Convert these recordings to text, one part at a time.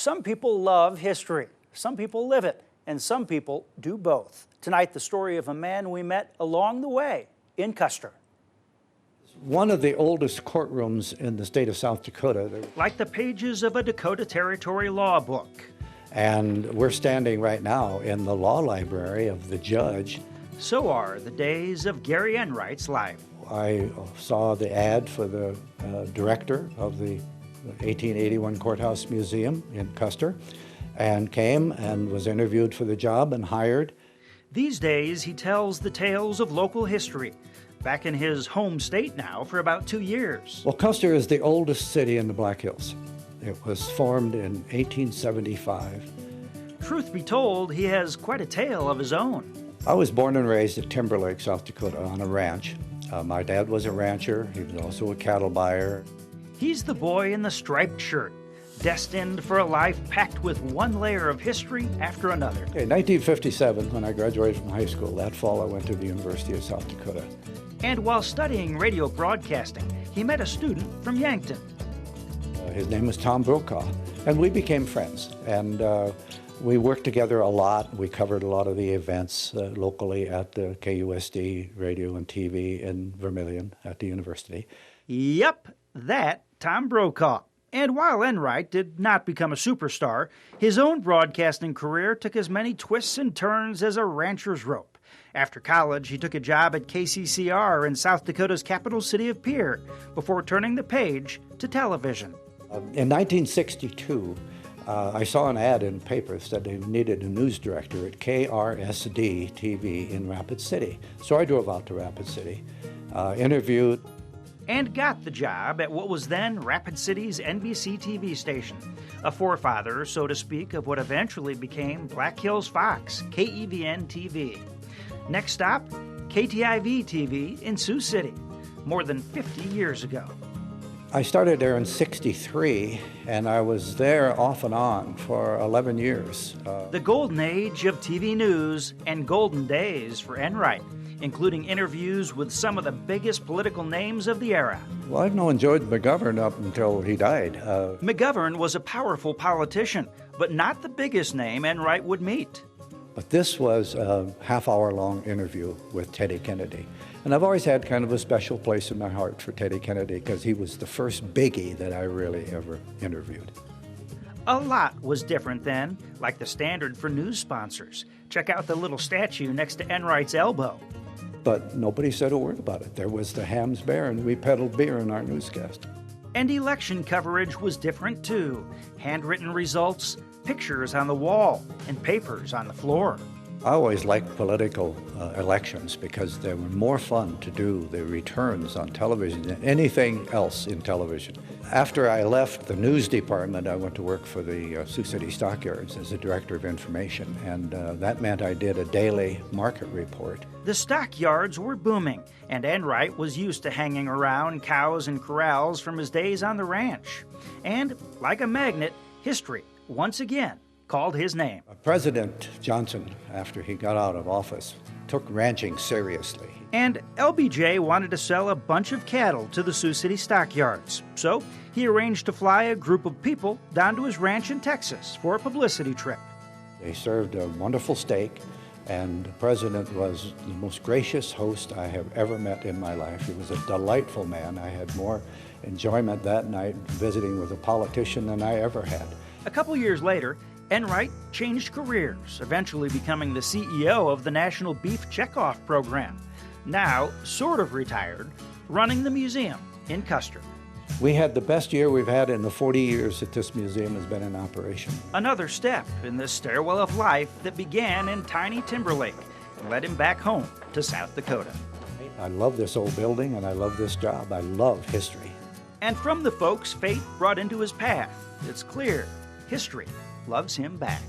Some people love history, some people live it, and some people do both. Tonight, the story of a man we met along the way in Custer. One of the oldest courtrooms in the state of South Dakota. Like the pages of a Dakota Territory law book. And we're standing right now in the law library of the judge. So are the days of Gary Enright's life. I saw the ad for the director of the 1881 Courthouse Museum in Custer and came and was interviewed for the job and hired. These days, he tells the tales of local history. Back in his home state now for about 2 years. Well, Custer is the oldest city in the Black Hills. It was formed in 1875. Truth be told, he has quite a tale of his own. I was born and raised at Timberlake, South Dakota, on a ranch. My dad was a rancher. He was also a cattle buyer. He's the boy in the striped shirt, destined for a life packed with one layer of history after another. In 1957, when I graduated from high school, that fall I went to the University of South Dakota. And while studying radio broadcasting, he met a student from Yankton. His name was Tom Brokaw, and we became friends. And we worked together a lot. We covered a lot of the events locally at the KUSD radio and TV in Vermilion at the university. Yep, that Tom Brokaw. And while Enright did not become a superstar, his own broadcasting career took as many twists and turns as a rancher's rope. After college, he took a job at KCCR in South Dakota's capital city of Pierre before turning the page to television. In 1962, I saw an ad in papers that they needed a news director at KRSD TV in Rapid City. So I drove out to Rapid City, interviewed. And got the job at what was then Rapid City's NBC TV station, a forefather, so to speak, of what eventually became Black Hills Fox, KEVN-TV. Next stop, KTIV TV in Sioux City, more than 50 years ago. I started there in '63, and I was there off and on for 11 years. The golden age of TV news and golden days for Enright, including interviews with some of the biggest political names of the era. Well, I've enjoyed McGovern up until he died. McGovern was a powerful politician, but not the biggest name Enright would meet. But this was a half-hour-long interview with Teddy Kennedy. And I've always had kind of a special place in my heart for Teddy Kennedy because he was the first biggie that I really ever interviewed. A lot was different then, like the standard for news sponsors. Check out the little statue next to Enright's elbow. But nobody said a word about it. There was the Hams Bear, and we peddled beer in our newscast. And election coverage was different too. Handwritten results, pictures on the wall, and papers on the floor. I always liked political elections because they were more fun to do the returns on television than anything else in television. After I left the news department, I went to work for the Sioux City Stockyards as the director of information, and that meant I did a daily market report. The stockyards were booming, and Enright was used to hanging around cows and corrals from his days on the ranch. And, like a magnet, history, once again, called his name. President Johnson, after he got out of office, took ranching seriously. And LBJ wanted to sell a bunch of cattle to the Sioux City Stockyards. So he arranged to fly a group of people down to his ranch in Texas for a publicity trip. They served a wonderful steak, and the president was the most gracious host I have ever met in my life. He was a delightful man. I had more enjoyment that night visiting with a politician than I ever had. A couple years later, Enright changed careers, eventually becoming the CEO of the National Beef Checkoff Program. Now, sort of retired, running the museum in Custer. We had the best year we've had in the 40 years that this museum has been in operation. Another step in the stairwell of life that began in tiny Timberlake and led him back home to South Dakota. I love this old building and I love this job. I love history. And from the folks fate brought into his path, it's clear history loves him back.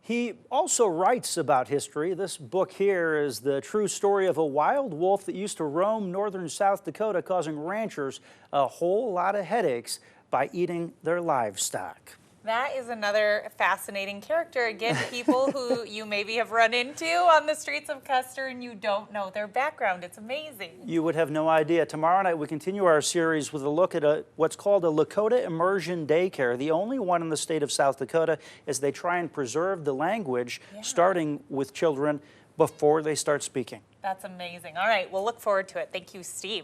He also writes about history. This book here is the true story of a wild wolf that used to roam northern South Dakota, causing ranchers a whole lot of headaches by eating their livestock. That is another fascinating character. Again, people who you maybe have run into on the streets of Custer and you don't know their background. It's amazing. You would have no idea. Tomorrow night we continue our series with a look at what's called a Lakota Immersion Daycare, the only one in the state of South Dakota, as they try and preserve the language, starting with children before they start speaking. That's amazing. All right, we'll look forward to it. Thank you, Steve.